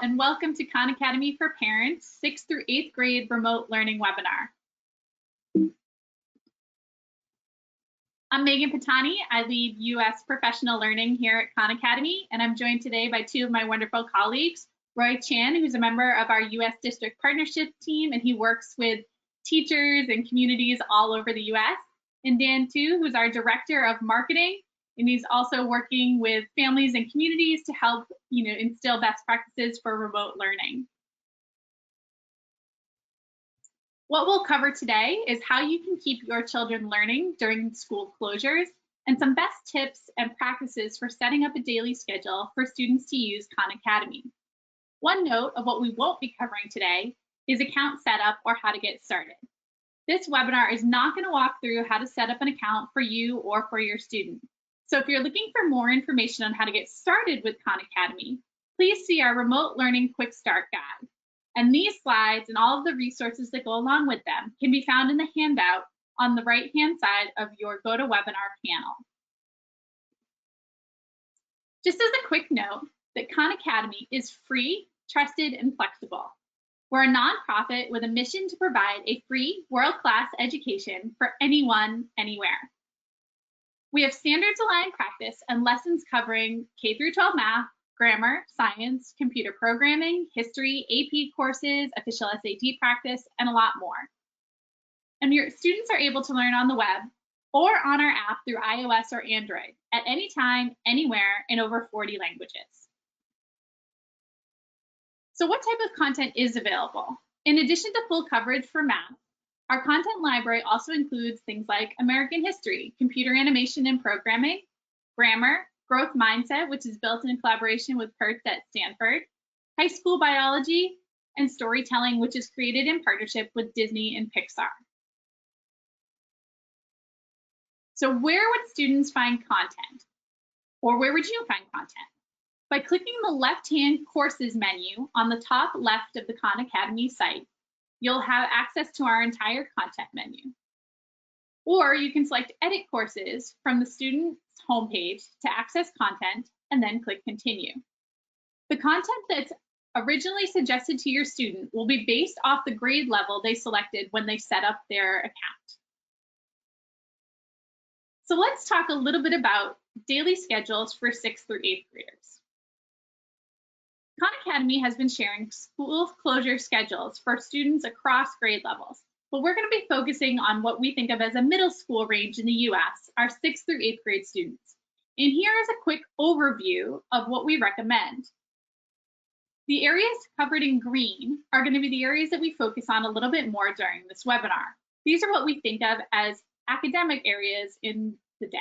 and welcome to Khan Academy for Parents 6th through 8th grade remote learning webinar. I'm Megan Patani. I lead U.S. professional learning here at Khan Academy, and I'm joined today by two of my wonderful colleagues, Roy Chan, who's a member of our U.S. District Partnership team, and he works with teachers and communities all over the U.S., and Dan Tu, who's our Director of Marketing, and he's also working with families and communities to help, instill best practices for remote learning. What we'll cover today is how you can keep your children learning during school closures and some best tips and practices for setting up a daily schedule for students to use Khan Academy. One note of what we won't be covering today is account setup or how to get started. This webinar is not going to walk through how to set up an account for you or for your student. So if you're looking for more information on how to get started with Khan Academy, please see our Remote Learning Quick Start Guide. And these slides and all of the resources that go along with them can be found in the handout on the right-hand side of your GoToWebinar panel. Just as a quick note, that Khan Academy is free, trusted, and flexible. We're a nonprofit with a mission to provide a free, world-class education for anyone, anywhere. We have standards-aligned practice and lessons covering K through 12 math, grammar, science, computer programming, history, AP courses, official SAT practice, and a lot more. And your students are able to learn on the web or on our app through iOS or Android at any time, anywhere, in over 40 languages. So what type of content is available? In addition to full coverage for math, our content library also includes things like American history, computer animation and programming, grammar, growth mindset, which is built in collaboration with PERTS at Stanford, high school biology, and storytelling, which is created in partnership with Disney and Pixar. So where would students find content? Or where would you find content? By clicking the left-hand courses menu on the top left of the Khan Academy site, you'll have access to our entire content menu. Or you can select Edit Courses from the student's homepage to access content and then click Continue. The content that's originally suggested to your student will be based off the grade level they selected when they set up their account. So let's talk a little bit about daily schedules for 6th through 8th graders. Khan Academy has been sharing school closure schedules for students across grade levels, but we're going to be focusing on what we think of as a middle school range in the US, our 6th through 8th grade students. And here is a quick overview of what we recommend. The areas covered in green are going to be the areas that we focus on a little bit more during this webinar. These are what we think of as academic areas in the day.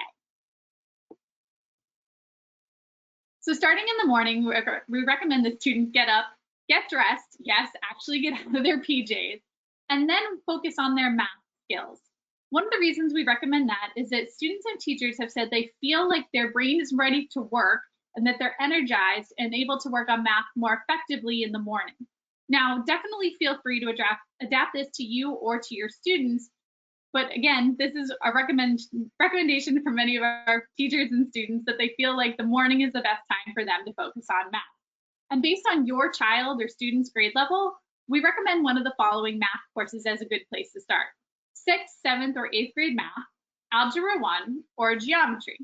So starting in the morning, we recommend the students get up, get dressed, yes, actually get out of their PJs, and then focus on their math skills. One of the reasons we recommend that is that students and teachers have said they feel like their brain is ready to work and that they're energized and able to work on math more effectively in the morning. Now, definitely feel free to adapt this to you or to your students. But again, this is a recommendation from many of our teachers and students that they feel like the morning is the best time for them to focus on math. And based on your child or student's grade level, we recommend one of the following math courses as a good place to start: 6th, 7th, or 8th grade math, Algebra 1, or geometry.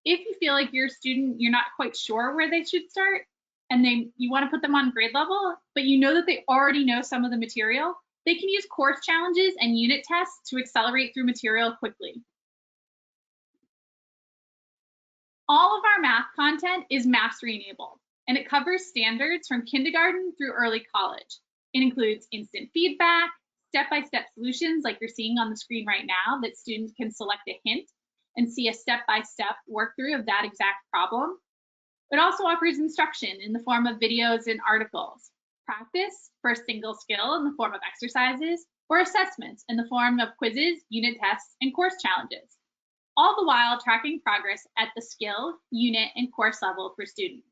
If you feel like your student, you're not quite sure where they should start, and you want to put them on grade level, but you know that they already know some of the material, they can use course challenges and unit tests to accelerate through material quickly. All of our math content is mastery enabled, and it covers standards from kindergarten through early college. It includes instant feedback, step-by-step solutions like you're seeing on the screen right now that students can select a hint and see a step-by-step workthrough of that exact problem. It also offers instruction in the form of videos and articles, practice for a single skill in the form of exercises, or assessments in the form of quizzes, unit tests, and course challenges, all the while tracking progress at the skill, unit, and course level for students.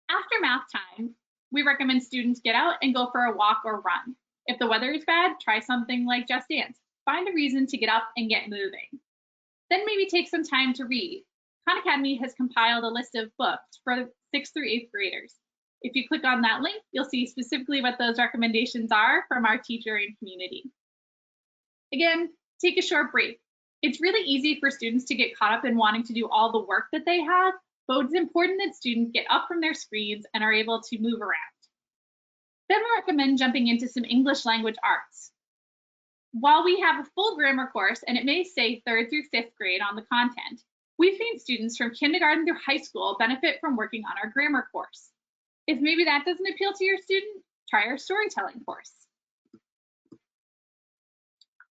After math time, we recommend students get out and go for a walk or run. If the weather is bad, try something like Just Dance. Find a reason to get up and get moving. Then maybe take some time to read. Khan Academy has compiled a list of books for 6th through 8th graders. If you click on that link, you'll see specifically what those recommendations are from our teacher and community. Again, take a short break. It's really easy for students to get caught up in wanting to do all the work that they have, but it's important that students get up from their screens and are able to move around. Then we recommend jumping into some English language arts. While we have a full grammar course, and it may say 3rd through 5th grade on the content, we've seen students from kindergarten through high school benefit from working on our grammar course. If maybe that doesn't appeal to your student, try our storytelling course.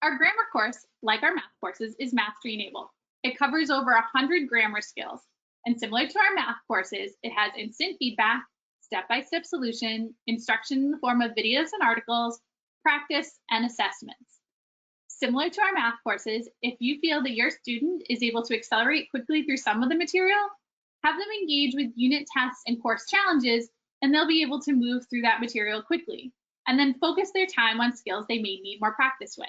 Our grammar course, like our math courses, is mastery enabled. It covers over 100 grammar skills, and similar to our math courses, it has instant feedback, step-by-step solution, instruction in the form of videos and articles, practice, and assessments. Similar to our math courses, if you feel that your student is able to accelerate quickly through some of the material, have them engage with unit tests and course challenges, and they'll be able to move through that material quickly, and then focus their time on skills they may need more practice with.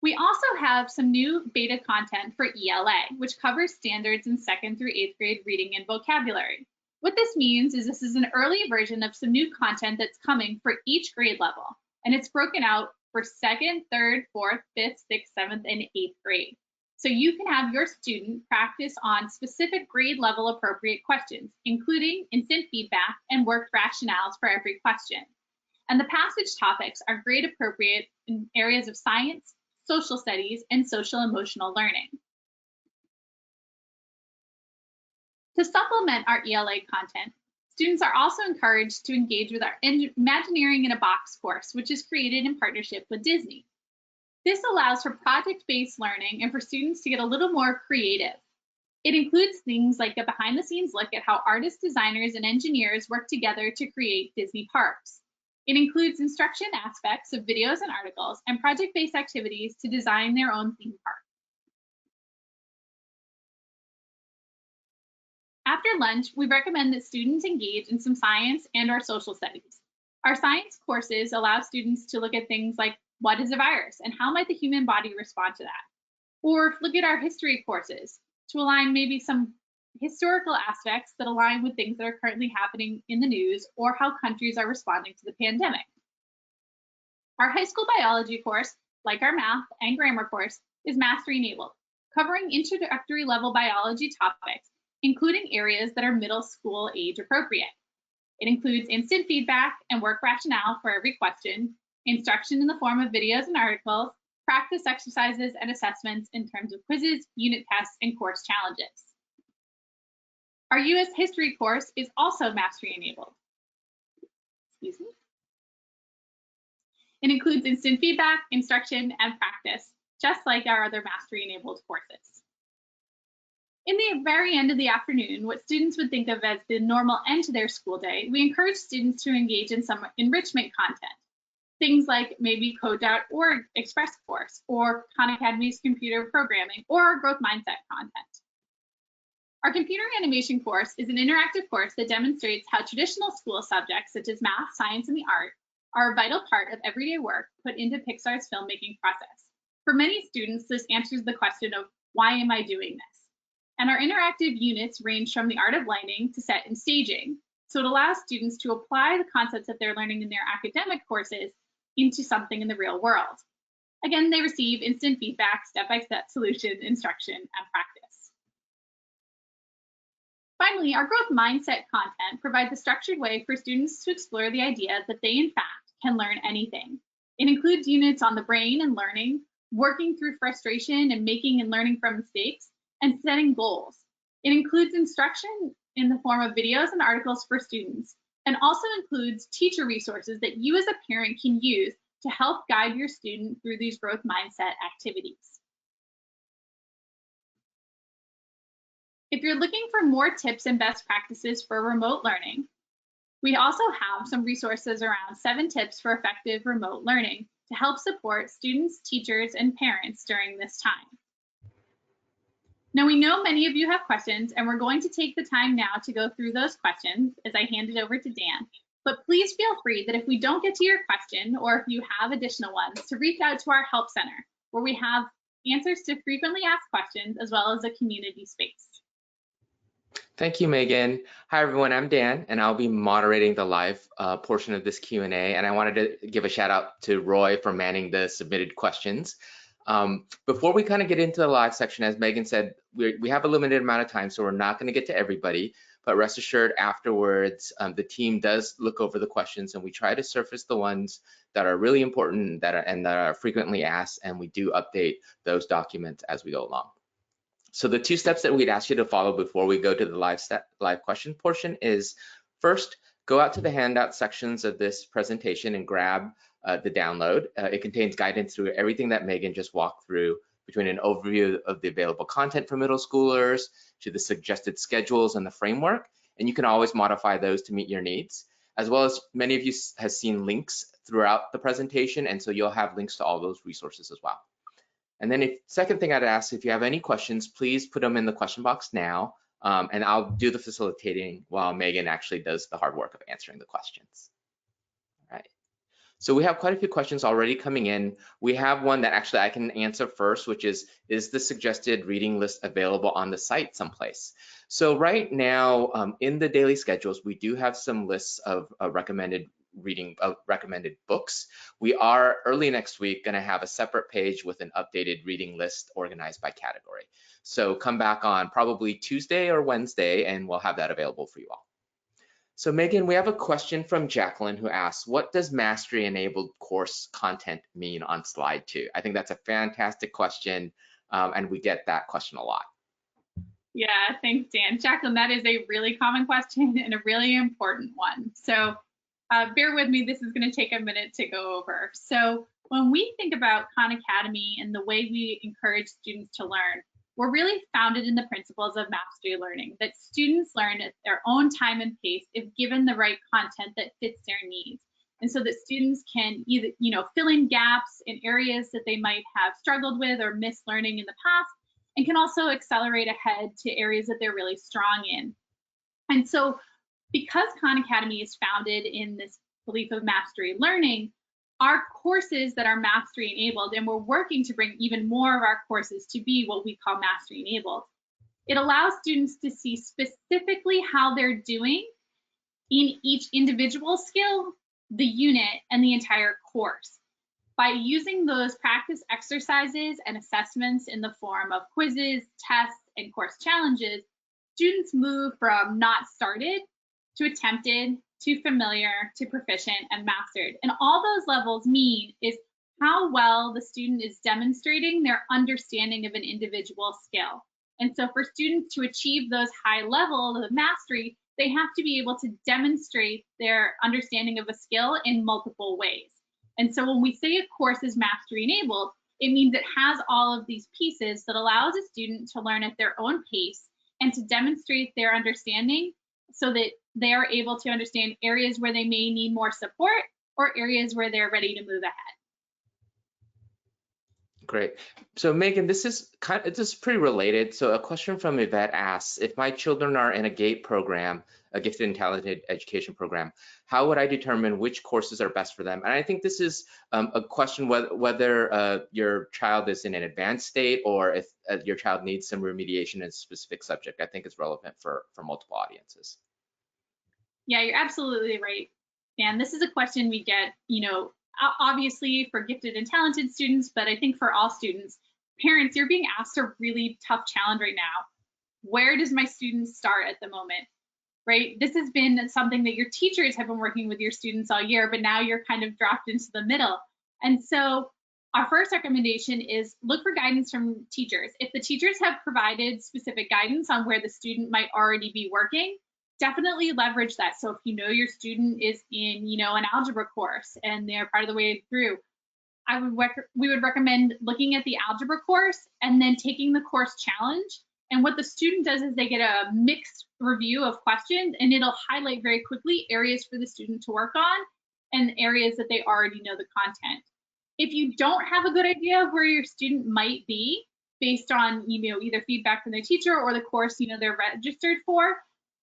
We also have some new beta content for ELA, which covers standards in 2nd through 8th grade reading and vocabulary. What this means is this is an early version of some new content that's coming for each grade level, and it's broken out for 2nd, 3rd, 4th, 5th, 6th, 7th, and 8th grade. So you can have your student practice on specific grade level appropriate questions, including instant feedback and worked rationales for every question. And the passage topics are grade appropriate in areas of science, social studies, and social emotional learning. To supplement our ELA content, students are also encouraged to engage with our Imagineering in a Box course, which is created in partnership with Disney. This allows for project-based learning and for students to get a little more creative. It includes things like a behind-the-scenes look at how artists, designers, and engineers work together to create Disney parks. It includes instruction aspects of videos and articles and project-based activities to design their own theme park. After lunch, we recommend that students engage in some science and/or social studies. Our science courses allow students to look at things like what is a virus and how might the human body respond to that? Or look at our history courses to align maybe some historical aspects that align with things that are currently happening in the news or how countries are responding to the pandemic. Our high school biology course, like our math and grammar course, is mastery enabled, covering introductory level biology topics, including areas that are middle school age appropriate. It includes instant feedback and work rationale for every question, instruction in the form of videos and articles, practice exercises and assessments in terms of quizzes, unit tests, and course challenges. Our US history course is also mastery enabled. Excuse me. It includes instant feedback, instruction, and practice, just like our other mastery enabled courses. In the very end of the afternoon, what students would think of as the normal end to their school day, we encourage students to engage in some enrichment content. Things like maybe Code.org Express course, or Khan Academy's computer programming, or our growth mindset content. Our computer animation course is an interactive course that demonstrates how traditional school subjects such as math, science, and the art are a vital part of everyday work put into Pixar's filmmaking process. For many students, this answers the question of, why am I doing this? And our interactive units range from the art of lighting to set and staging, so it allows students to apply the concepts that they're learning in their academic courses into something in the real world. Again, they receive instant feedback, step-by-step solution, instruction, and practice. Finally, our growth mindset content provides a structured way for students to explore the idea that they, in fact, can learn anything. It includes units on the brain and learning, working through frustration and making and learning from mistakes, and setting goals. It includes instruction in the form of videos and articles for students, and also includes teacher resources that you as a parent can use to help guide your student through these growth mindset activities. If you're looking for more tips and best practices for remote learning, we also have some resources around 7 tips for effective remote learning to help support students, teachers, and parents during this time. Now, we know many of you have questions, and we're going to take the time now to go through those questions as I hand it over to Dan. But please feel free that if we don't get to your question, or if you have additional ones, to reach out to our Help Center, where we have answers to frequently asked questions as well as a community space. Thank you, Megan. Hi, everyone. I'm Dan, and I'll be moderating the live portion of this Q&A. And I wanted to give a shout out to Roy for manning the submitted questions. Before we kind of get into the live section, as Megan said, we have a limited amount of time, so we're not going to get to everybody. But rest assured, afterwards, the team does look over the questions, and we try to surface the ones that are really important that are frequently asked, and we do update those documents as we go along. So the two steps that we'd ask you to follow before we go to the live question portion is, first, go out to the handout sections of this presentation and grab the download. It contains guidance through everything that Megan just walked through, between an overview of the available content for middle schoolers to the suggested schedules and the framework. And you can always modify those to meet your needs, as well as many of you have seen links throughout the presentation. And so you'll have links to all those resources as well. And then second thing I'd ask, if you have any questions, please put them in the question box now, and I'll do the facilitating while Megan actually does the hard work of answering the questions. All right. So we have quite a few questions already coming in. We have one that actually I can answer first, which is the suggested reading list available on the site someplace? So right now, in the daily schedules, we do have some lists of recommended books. We are early next week going to have a separate page with an updated reading list organized by category. So come back on probably Tuesday or Wednesday and we'll have that available for you all. So Megan, we have a question from Jacqueline who asks, what does mastery enabled course content mean on slide 2? I think that's a fantastic question, and we get that question a lot. Yeah, thanks, Dan. Jacqueline, that is a really common question and a really important one. So bear with me, this is going to take a minute to go over. So when we think about Khan Academy and the way we encourage students to learn, we're really founded in the principles of mastery learning, that students learn at their own time and pace if given the right content that fits their needs. And so that students can either, fill in gaps in areas that they might have struggled with or missed learning in the past, and can also accelerate ahead to areas that they're really strong in. And so because Khan Academy is founded in this belief of mastery learning, our courses that are mastery enabled, and we're working to bring even more of our courses to be what we call mastery enabled. It allows students to see specifically how they're doing in each individual skill, the unit, and the entire course. By using those practice exercises and assessments in the form of quizzes, tests, and course challenges, students move from not started to attempted, to familiar, to proficient, and mastered. And all those levels mean is how well the student is demonstrating their understanding of an individual skill. And so for students to achieve those high levels of mastery, they have to be able to demonstrate their understanding of a skill in multiple ways. And so when we say a course is mastery enabled, it means it has all of these pieces that allows a student to learn at their own pace and to demonstrate their understanding so that they are able to understand areas where they may need more support or areas where they're ready to move ahead. Great. So Megan, this is pretty related. So a question from Yvette asks, if my children are in a GATE program, a gifted and talented education program, how would I determine which courses are best for them? And I think this is a question whether your child is in an advanced state or if your child needs some remediation in a specific subject. I think it's relevant for multiple audiences. Yeah, you're absolutely right. And this is a question we get, obviously for gifted and talented students, but I think for all students, parents, you're being asked a really tough challenge right now. Where does my student start at the moment, right? This has been something that your teachers have been working with your students all year, but now you're kind of dropped into the middle. And so our first recommendation is look for guidance from teachers. If the teachers have provided specific guidance on where the student might already be working, definitely leverage that. So if you know your student is in, an algebra course and they're part of the way through, we would recommend looking at the algebra course and then taking the course challenge. And what the student does is they get a mixed review of questions, and it'll highlight very quickly areas for the student to work on and areas that they already know the content. If you don't have a good idea of where your student might be based on, either feedback from their teacher or the course, they're registered for,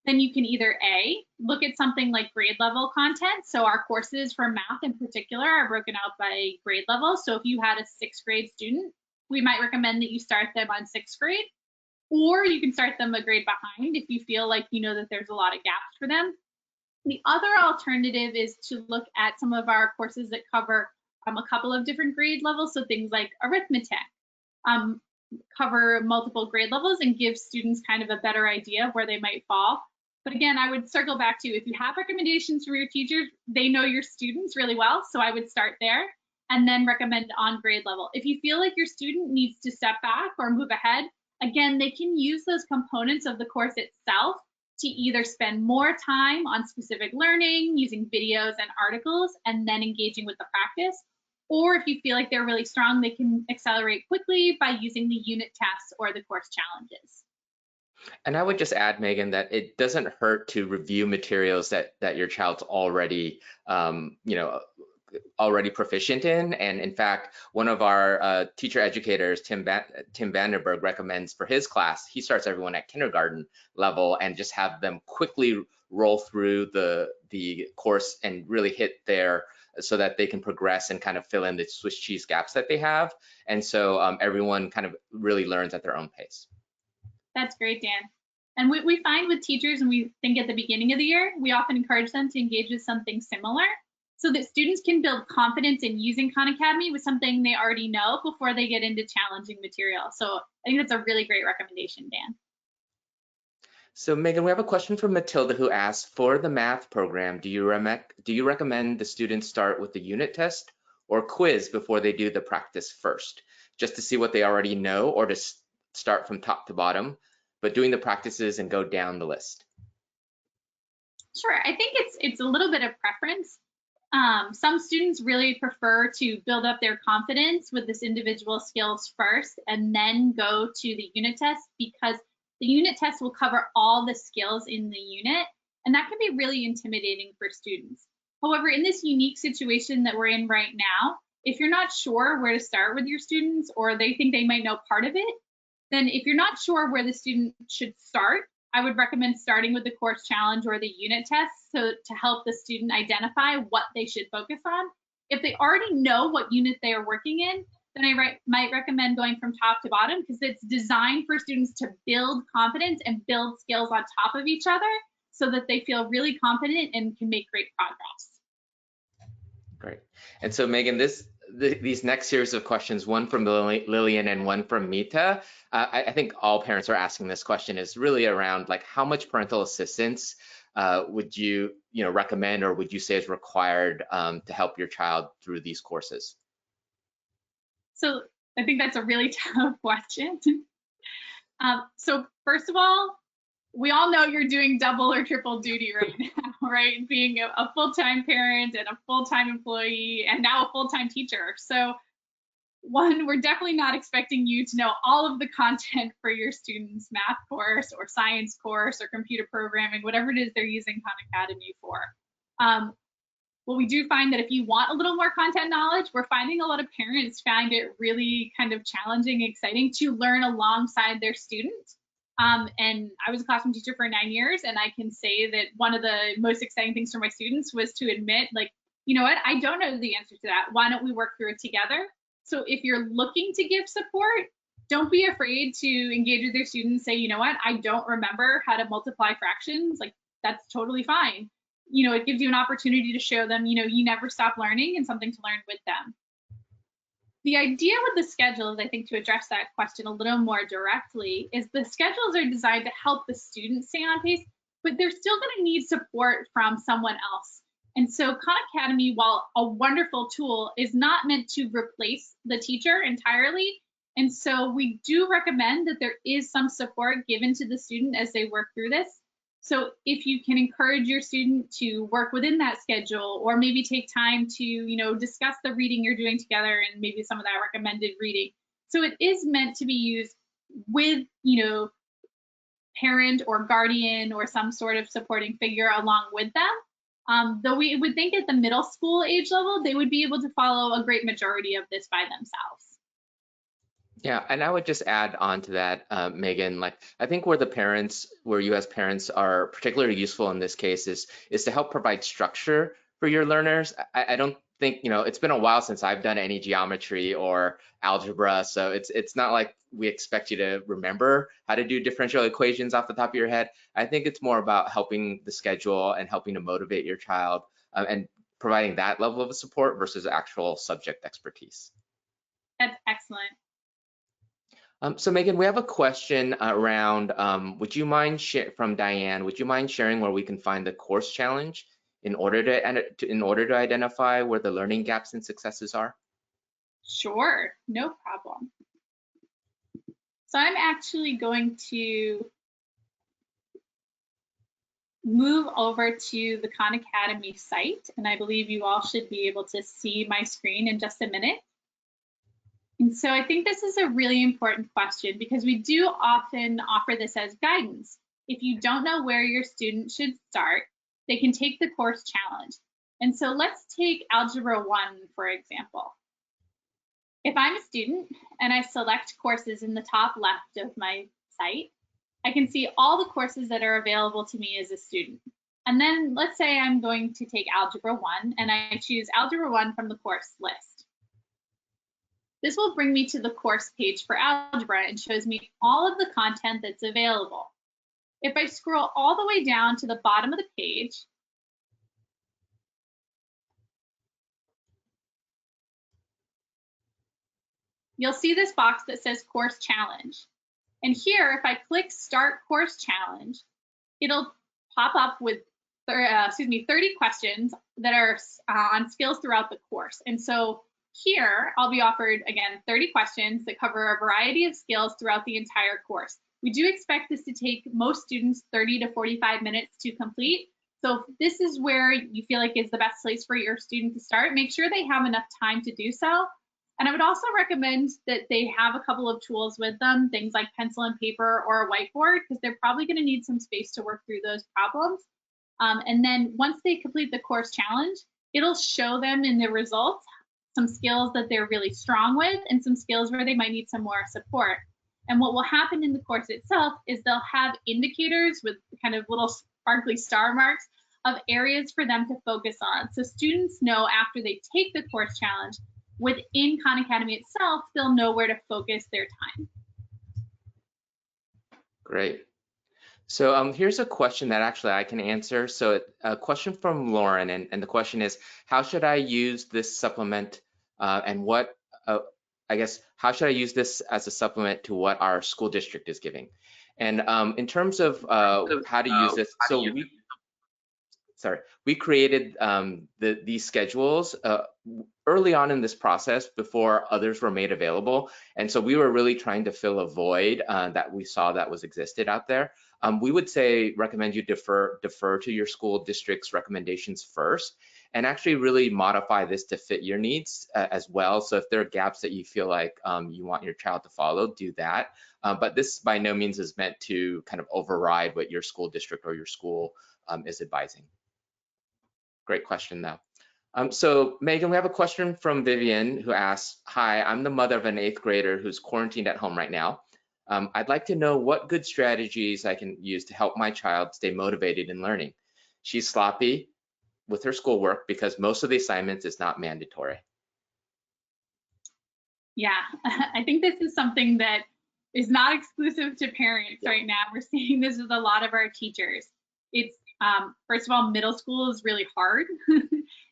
then you can either A, look at something like grade level content. So our courses for math in particular are broken out by grade level. So if you had a 6th grade student, we might recommend that you start them on 6th grade. or you can start them a grade behind if you feel like you know that there's a lot of gaps for them. The other alternative is to look at some of our courses that cover a couple of different grade levels. So things like arithmetic cover multiple grade levels and give students kind of a better idea of where they might fall. But again, I would circle back to, if you have recommendations from your teachers, they know your students really well. So I would start there and then recommend on grade level. If you feel like your student needs to step back or move ahead, again, they can use those components of the course itself to either spend more time on specific learning, using videos and articles, and then engaging with the practice. Or if you feel like they're really strong, they can accelerate quickly by using the unit tests or the course challenges. And I would just add, Megan, that it doesn't hurt to review materials that your child's already, already proficient in. And in fact, one of our teacher educators, Tim Vandenberg, recommends for his class, he starts everyone at kindergarten level and just have them quickly roll through the course and really hit there so that they can progress and kind of fill in the Swiss cheese gaps that they have. And so everyone kind of really learns at their own pace. That's great, Dan. And we find with teachers, and we think at the beginning of the year, we often encourage them to engage with something similar so that students can build confidence in using Khan Academy with something they already know before they get into challenging material. So I think that's a really great recommendation, Dan. So Megan, we have a question from Matilda who asks, for the math program, do you recommend the students start with the unit test or quiz before they do the practice first, just to see what they already know, or to start from top to bottom, but doing the practices and go down the list? Sure, I think it's a little bit of preference. Some students really prefer to build up their confidence with this individual skills first and then go to the unit test, because the unit test will cover all the skills in the unit, and that can be really intimidating for students. However, in this unique situation that we're in right now, if you're not sure where to start with your students, or they think they might know part of it, then if you're not sure where the student should start, I would recommend starting with the course challenge or the unit test, so to help the student identify what they should focus on. If they already know what unit they are working in, then I might recommend going from top to bottom, because it's designed for students to build confidence and build skills on top of each other so that they feel really confident and can make great progress. Great. And so Megan, these next series of questions, one from Lillian and one from Mita, I think all parents are asking this question, is really around like, how much parental assistance would you recommend, or would you say is required to help your child through these courses? So I think that's a really tough question. So first of all, we all know you're doing double or triple duty right now, right? Being a full-time parent and a full-time employee and now a full-time teacher. So one, we're definitely not expecting you to know all of the content for your students' math course or science course or computer programming, whatever it is they're using Khan Academy for. Well, we do find that if you want a little more content knowledge, we're finding a lot of parents find it really kind of challenging and exciting to learn alongside their students. And I was a classroom teacher for 9 years, and I can say that one of the most exciting things for my students was to admit, like, you know what, I don't know the answer to that. Why don't we work through it together? So if you're looking to give support, don't be afraid to engage with your students. Say, you know what, I don't remember how to multiply fractions. Like, that's totally fine. It gives you an opportunity to show them, you never stop learning and something to learn with them. The idea with the schedules, I think, to address that question a little more directly, is the schedules are designed to help the students stay on pace, but they're still going to need support from someone else. And so Khan Academy, while a wonderful tool, is not meant to replace the teacher entirely. And so we do recommend that there is some support given to the student as they work through this. So if you can encourage your student to work within that schedule, or maybe take time to, discuss the reading you're doing together and maybe some of that recommended reading. So it is meant to be used with, parent or guardian or some sort of supporting figure along with them. Though we would think at the middle school age level, they would be able to follow a great majority of this by themselves. Yeah, and I would just add on to that, Megan, like, I think where you as parents are particularly useful in this case is to help provide structure for your learners. I don't think, it's been a while since I've done any geometry or algebra, so it's not like we expect you to remember how to do differential equations off the top of your head. I think it's more about helping the schedule and helping to motivate your child, and providing that level of support versus actual subject expertise. That's excellent. So Megan, we have a question around, from Diane, would you mind sharing where we can find the course challenge in order to identify where the learning gaps and successes are? Sure, no problem. So I'm actually going to move over to the Khan Academy site, and I believe you all should be able to see my screen in just a minute. And so I think this is a really important question because we do often offer this as guidance. If you don't know where your student should start, they can take the course challenge. And so let's take Algebra 1, for example. If I'm a student and I select courses in the top left of my site, I can see all the courses that are available to me as a student. And then let's say I'm going to take Algebra 1 and I choose Algebra 1 from the course list. This will bring me to the course page for algebra and shows me all of the content that's available. If I scroll all the way down to the bottom of the page, you'll see this box that says Course Challenge. And here, if I click Start Course Challenge, it'll pop up with 30 questions that are on skills throughout the course. And so here, I'll be offered, again, 30 questions that cover a variety of skills throughout the entire course. We do expect this to take most students 30 to 45 minutes to complete. So if this is where you feel like is the best place for your student to start, make sure they have enough time to do so. And I would also recommend that they have a couple of tools with them, things like pencil and paper or a whiteboard, because they're probably going to need some space to work through those problems. And then once they complete the course challenge, it'll show them in the results some skills that they're really strong with and some skills where they might need some more support. And what will happen in the course itself is they'll have indicators with kind of little sparkly star marks of areas for them to focus on. So students know after they take the course challenge, within Khan Academy itself, they'll know where to focus their time. Great. So here's a question that actually I can answer. So a question from Lauren, and the question is, how should I use this supplement and what, I guess, how should I use this as a supplement to what our school district is giving? And in terms of how to use this, so we created these schedules early on in this process before others were made available. And so we were really trying to fill a void that we saw that was existed out there. We would recommend you defer to your school district's recommendations first and actually really modify this to fit your needs as well. So if there are gaps that you feel like you want your child to follow, do that. But this by no means is meant to kind of override what your school district or your school is advising. Great question though. So Megan, we have a question from Vivian who asks, hi, I'm the mother of an 8th grader who's quarantined at home right now. I'd like to know what good strategies I can use to help my child stay motivated in learning. She's sloppy with her schoolwork because most of the assignments is not mandatory. Yeah, I think this is something that is not exclusive to parents right now. We're seeing this with a lot of our teachers. It's first of all, middle school is really hard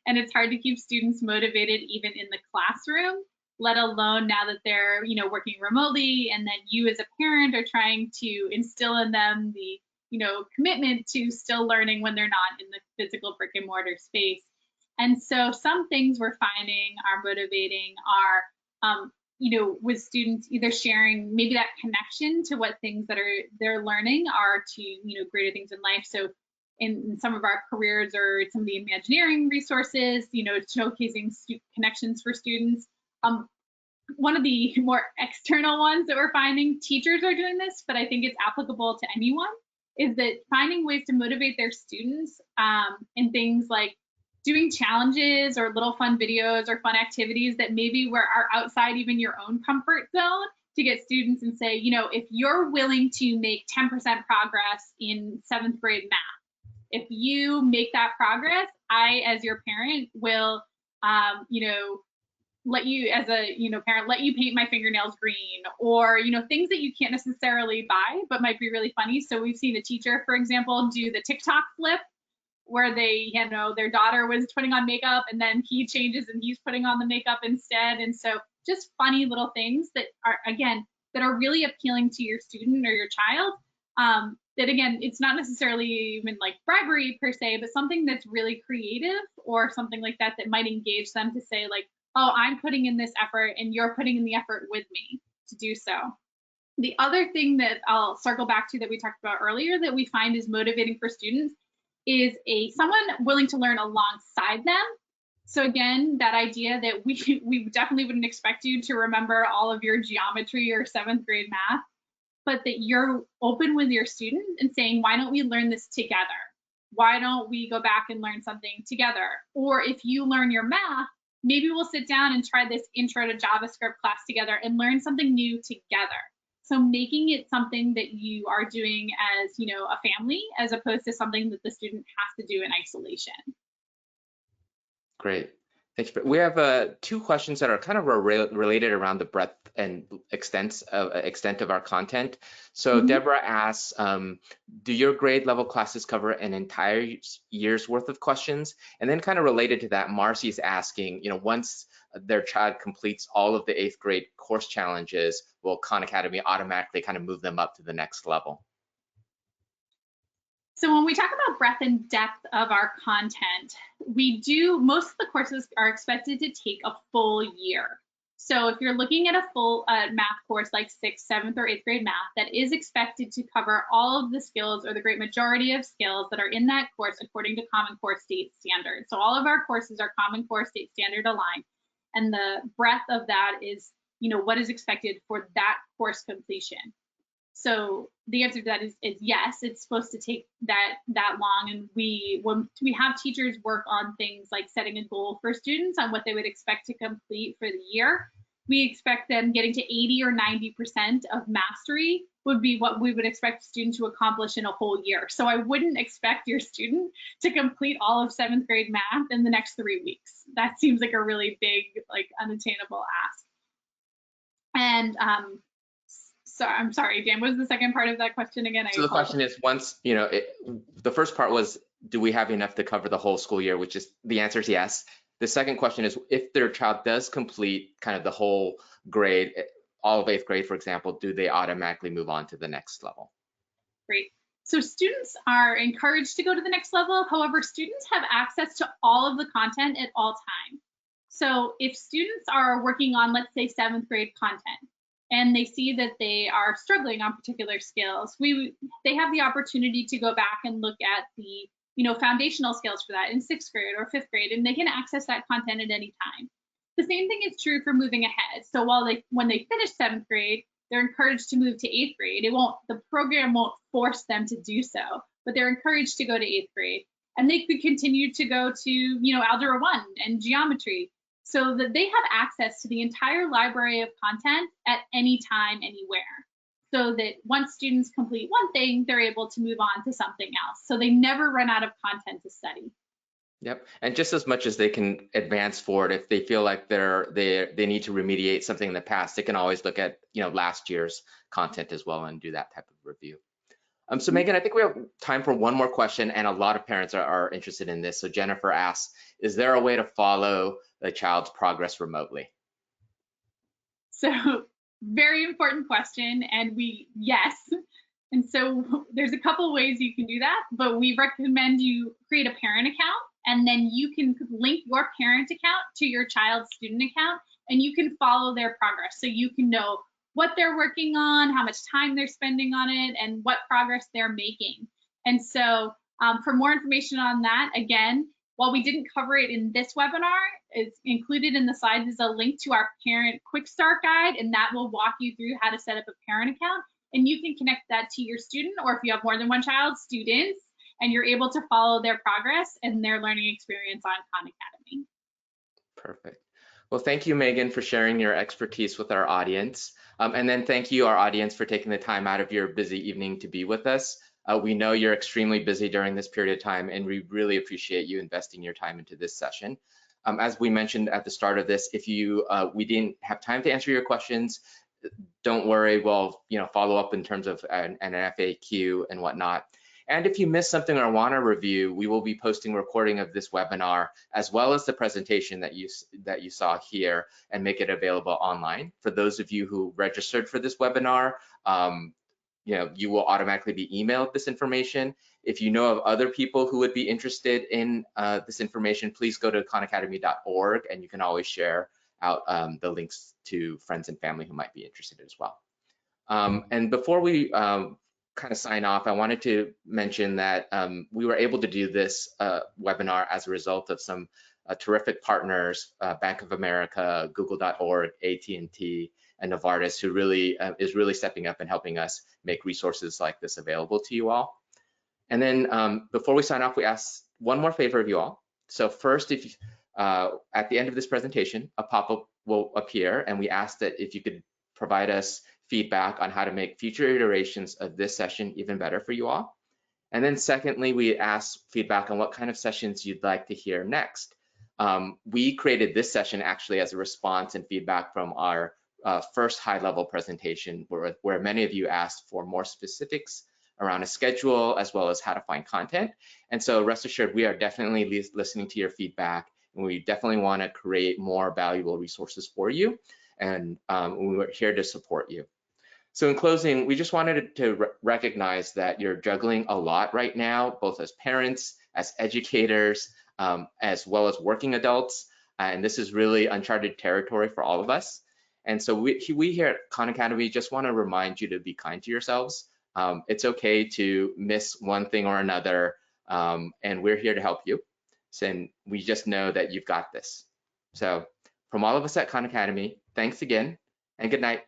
and it's hard to keep students motivated even in the classroom, let alone now that they're, working remotely, and then you as a parent are trying to instill in them the, commitment to still learning when they're not in the physical brick and mortar space. And so some things we're finding are motivating are, with students either sharing maybe that connection to what things that they're learning are to, greater things in life. So in some of our careers or some of the Imagineering resources, showcasing connections for students. One of the more external ones that we're finding, teachers are doing this, but I think it's applicable to anyone, is that finding ways to motivate their students in things like doing challenges or little fun videos or fun activities that maybe are outside even your own comfort zone, to get students and say, if you're willing to make 10% progress in 7th grade math, if you make that progress, I, as your parent, will you know, let you as a parent, let you paint my fingernails green, or things that you can't necessarily buy but might be really funny. So we've seen a teacher, for example, do the TikTok flip, where they, their daughter was putting on makeup and then he changes and he's putting on the makeup instead. And so just funny little things that are, again, that are really appealing to your student or your child. That again, it's not necessarily even like bribery per se, but something that's really creative or something like that that might engage them to say like, oh, I'm putting in this effort and you're putting in the effort with me to do so. The other thing that I'll circle back to that we talked about earlier that we find is motivating for students is someone willing to learn alongside them. So again, that idea that we definitely wouldn't expect you to remember all of your geometry or 7th grade math, but that you're open with your student and saying, why don't we learn this together? Why don't we go back and learn something together? Or if you learn your math, maybe we'll sit down and try this intro to JavaScript class together and learn something new together. So making it something that you are doing as, a family, as opposed to something that the student has to do in isolation. Great. Thanks. We have 2 questions that are kind of related around the breadth and extent of our content. So Deborah asks, do your grade level classes cover an entire year's worth of questions? And then kind of related to that, Marcy's asking, once their child completes all of the 8th grade course challenges, will Khan Academy automatically kind of move them up to the next level? So when we talk about breadth and depth of our content, most of the courses are expected to take a full year. So if you're looking at a full math course like 6th, 7th, or 8th grade math, that is expected to cover all of the skills or the great majority of skills that are in that course according to Common Core State Standard. So all of our courses are Common Core State Standard aligned. And the breadth of that is, what is expected for that course completion. So the answer to that is yes, it's supposed to take that long. And when we have teachers work on things like setting a goal for students on what they would expect to complete for the year, we expect them getting to 80 or 90% of mastery would be what we would expect a student to accomplish in a whole year. So I wouldn't expect your student to complete all of 7th grade math in the next 3 weeks. That seems like a really big, unattainable ask. And so I'm sorry, Dan, what was the second part of that question again? So the question is, once, the first part was, do we have enough to cover the whole school year, which is, the answer is yes. The second question is, if their child does complete kind of the whole grade, all of 8th grade, for example, do they automatically move on to the next level? Great. So students are encouraged to go to the next level. However, students have access to all of the content at all times. So if students are working on, let's say, 7th grade content, and they see that they are struggling on particular skills, they have the opportunity to go back and look at the foundational skills for that in 6th grade or 5th grade, and they can access that content at any time. The same thing is true for moving ahead. So when they finish 7th grade, they're encouraged to move to 8th grade. The program won't force them to do so, but they're encouraged to go to 8th grade, and they could continue to go to Algebra 1 and geometry, so that they have access to the entire library of content at any time, anywhere. So that once students complete one thing, they're able to move on to something else. So they never run out of content to study. Yep, and just as much as they can advance forward, if they feel like they need to remediate something in the past, they can always look at last year's content as well and do that type of review. So Megan, I think we have time for one more question, and a lot of parents are interested in this. So Jennifer asks, is there a way to follow the child's progress remotely? So very important question, and yes. And so there's a couple ways you can do that, but we recommend you create a parent account, and then you can link your parent account to your child's student account, and you can follow their progress. So you can know what they're working on, how much time they're spending on it, and what progress they're making. And so for more information on that, again, while we didn't cover it in this webinar, it's included in the slides is a link to our parent quick start guide, and that will walk you through how to set up a parent account. And you can connect that to your student, or if you have more than one child, students, and you're able to follow their progress and their learning experience on Khan Academy. Perfect. Well, thank you, Megan, for sharing your expertise with our audience. And then thank you, our audience, for taking the time out of your busy evening to be with us. We know you're extremely busy during this period of time, and we really appreciate you investing your time into this session. As we mentioned at the start of this, if we didn't have time to answer your questions, don't worry, we'll follow up in terms of an FAQ and whatnot. And if you missed something or want to review, we will be posting a recording of this webinar as well as the presentation that you saw here, and make it available online. For those of you who registered for this webinar, you will automatically be emailed this information. If you know of other people who would be interested in this information, please go to khanacademy.org, and you can always share out the links to friends and family who might be interested as well. And before we kind of sign off, I wanted to mention that we were able to do this webinar as a result of some terrific partners, Bank of America, Google.org, AT&T, and Novartis, who really is really stepping up and helping us make resources like this available to you all. And then before we sign off, we ask one more favor of you all. So first, if at the end of this presentation, a pop-up will appear, and we ask that if you could provide us feedback on how to make future iterations of this session even better for you all. And then secondly, we ask feedback on what kind of sessions you'd like to hear next. We created this session actually as a response and feedback from our first high-level presentation, where many of you asked for more specifics around a schedule as well as how to find content. And so rest assured, we are definitely listening to your feedback, and we definitely want to create more valuable resources for you, and we're here to support you. So in closing, we just wanted to recognize that you're juggling a lot right now, both as parents, as educators, as well as working adults, and this is really uncharted territory for all of us. And so we here at Khan Academy just want to remind you to be kind to yourselves. It's okay to miss one thing or another, and we're here to help you. So we just know that you've got this. So from all of us at Khan Academy, thanks again, and good night.